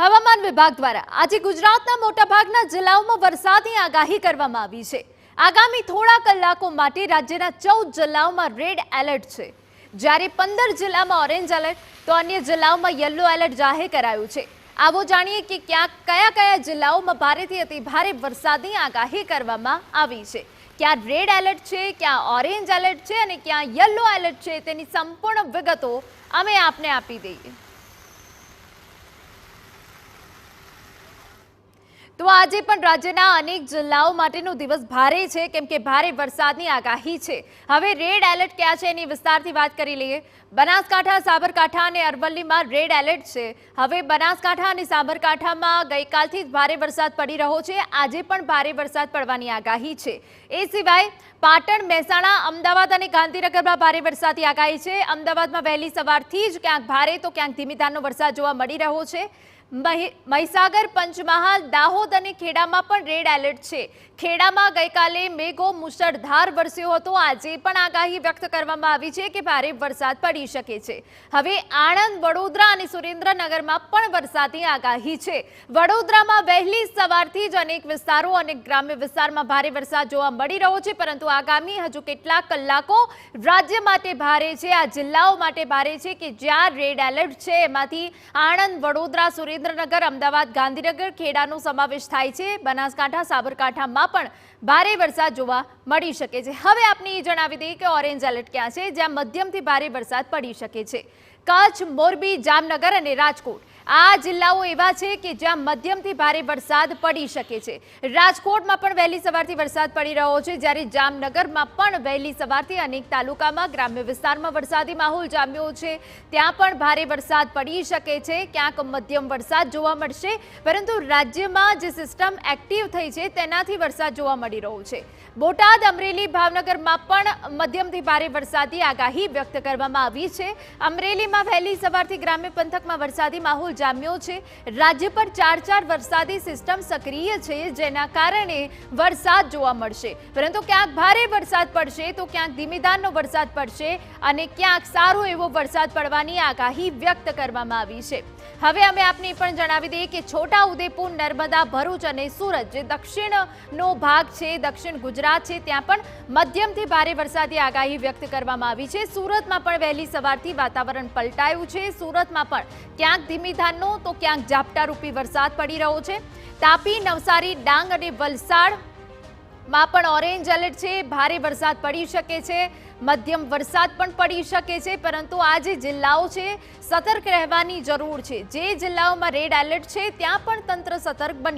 હવામાન વિભાગ દ્વારા આજે ગુજરાતના મોટાભાગના જિલ્લાઓમાં વરસાદની આગાહી કરવામાં આવી છે। આગામી થોડા કલાકો માટે રાજ્યના 14 જિલ્લાઓમાં રેડ એલર્ટ છે, જ્યારે 15 જિલ્લામાં ઓરેન્જ એલર્ટ તો અન્ય જિલ્લાઓમાં યલો એલર્ટ જાહેર કરાયું છે। આવો જાણીએ કે કયા જિલ્લાઓમાં ભારેથી અતિ ભારે વરસાદની આગાહી કરવામાં આવી છે। ક્યાં રેડ એલર્ટ છે, ક્યાં ઓરેન્જ એલર્ટ છે અને ક્યાં યલો એલર્ટ છે, તેની સંપૂર્ણ વિગતો અમે આપને આપી દઈએ। તો આજે પણ રાજ્યના અનેક જિલ્લાઓ માટેનો દિવસ ભારે છે, કેમ કે ભારે વરસાદની આગાહી છે। હવે રેડ એલર્ટ ક્યાં છે એની વિસ્તારથી વાત કરી લઈએ। બનાસકાંઠા, સાબરકાંઠા અને અરવલ્લીમાં રેડ એલર્ટ છે। હવે બનાસકાંઠા અને સાબરકાંઠામાં ગઈકાલથી જ ભારે વરસાદ પડી રહ્યો છે, આજે પણ ભારે વરસાદ પડવાની આગાહી છે। એ સિવાય પાટણ, મહેસાણા, અમદાવાદ અને ગાંધીનગરમાં ભારે વરસાદની આગાહી છે। અમદાવાદમાં વહેલી સવારથી જ ક્યાંક ભારે તો ક્યાંક ધીમી ધારનો વરસાદ જોવા મળી રહ્યો છે। મહીસાગર, પંચમહાલ, દાહોદ અને ખેડામાં પણ રેડ એલર્ટ છે। ખેડામાં ગઈકાલે મેઘો મુશળધાર વરસ્યો હતો, આજે પણ આગાહી વ્યક્ત કરવામાં આવી છે કે ભારે વરસાદ પડી શકે છે। હવે આણંદ, વડોદરા અને સુરેન્દ્રનગરમાં પણ વરસાદની આગાહી છે। વડોદરામાં વહેલી સવારથી જ અનેક વિસ્તારો અને ગ્રામ્ય વિસ્તારમાં ભારે વરસાદ જોવા મળી રહ્યો છે, પરંતુ આગામી હજુ કેટલાક કલાકો રાજ્ય માટે ભારે છે। આ જિલ્લાઓ માટે ભારે છે કે જ્યાં રેડ એલર્ટ છે, એમાંથી આણંદ, વડોદરા, સુરેન્દ્રનગર, અમદાવાદ, ગાંધીનગર, ખેડાનો સમાવેશ થાય છે। બનાસકાંઠા, સાબરકાંઠામાં પણ ભારે વરસાદ જોવા મળી શકે છે। હવે આપને એ જણાવી દઈએ કે ઓરેન્જ એલર્ટ ક્યાં છે, જ્યાં મધ્યમથી ભારે વરસાદ પડી શકે છે। કચ્છ, મોરબી, જામનગર અને રાજકોટ આ જિલ્લાઓ એવા છે કે જ્યાં મધ્યમથી ભારે વરસાદ પડી શકે છે। રાજકોટમાં પણ વહેલી સવારથી વરસાદ પડી રહ્યો છે, જ્યારે જામનગરમાં પણ વહેલી સવારથી અનેક તાલુકામાં ગ્રામ્ય વિસ્તારમાં વરસાદી માહોલ જામ્યો છે, ત્યાં પણ ભારે વરસાદ પડી શકે છે। ક્યાંક મધ્યમ વરસાદ જોવા મળશે, પરંતુ રાજ્યમાં જે સિસ્ટમ એક્ટિવ થઈ છે તેનાથી વરસાદ જોવા મળી રહ્યો છે। બોટાદ, અમરેલી, ભાવનગરમાં પણ મધ્યમથી ભારે વરસાદની આગાહી વ્યક્ત કરવામાં આવી છે। અમરેલીમાં વહેલી સવારથી ગ્રામ્ય પંથકમાં વરસાદી માહોલ જામ્યો છે। રાજ્ય પર 4 વરસાદી સિસ્ટમ સક્રિય છે, જેના કારણે વરસાદ જોવા મળશે, પરંતુ ક્યાંક ભારે વરસાદ પડશે તો ક્યાંક ધીમી ધારનો વરસાદ પડશે અને ક્યાંક સારો એવો વરસાદ પડવાની આગાહી વ્યક્ત કરવામાં આવી છે। હવે અમે આપને પણ જણાવી દઈએ કે છોટા ઉદેપુર, નર્મદા, ભરૂચ અને સુરત જે દક્ષિણનો ભાગ છે, દક્ષિણ ગુજરાત છે, ત્યાં પણ મધ્યમથી ભારે વરસાદની આગાહી વ્યક્ત કરવામાં આવી છે। સુરતમાં પણ વહેલી સવારથી વાતાવરણ પલટાયું છે। સુરતમાં પણ ક્યાંક ધીમી ધારનો તો ક્યાંક ઝાપટારૂપી વરસાદ પડી રહ્યો છે। તાપી, નવસારી, ડાંગ અને વલસાડમાં પણ ઓરેન્જ એલર્ટ છે, ભારે વરસાદ પડી શકે છે, મધ્યમ વરસાદ પણ પડી શકે છે, પરંતુ આ જે જિલ્લાઓ છે સતર્ક રહેવાની જરૂર છે। જે જિલ્લાઓમાં રેડ એલર્ટ છે ત્યાં પણ તંત્ર સતર્ક બન્યું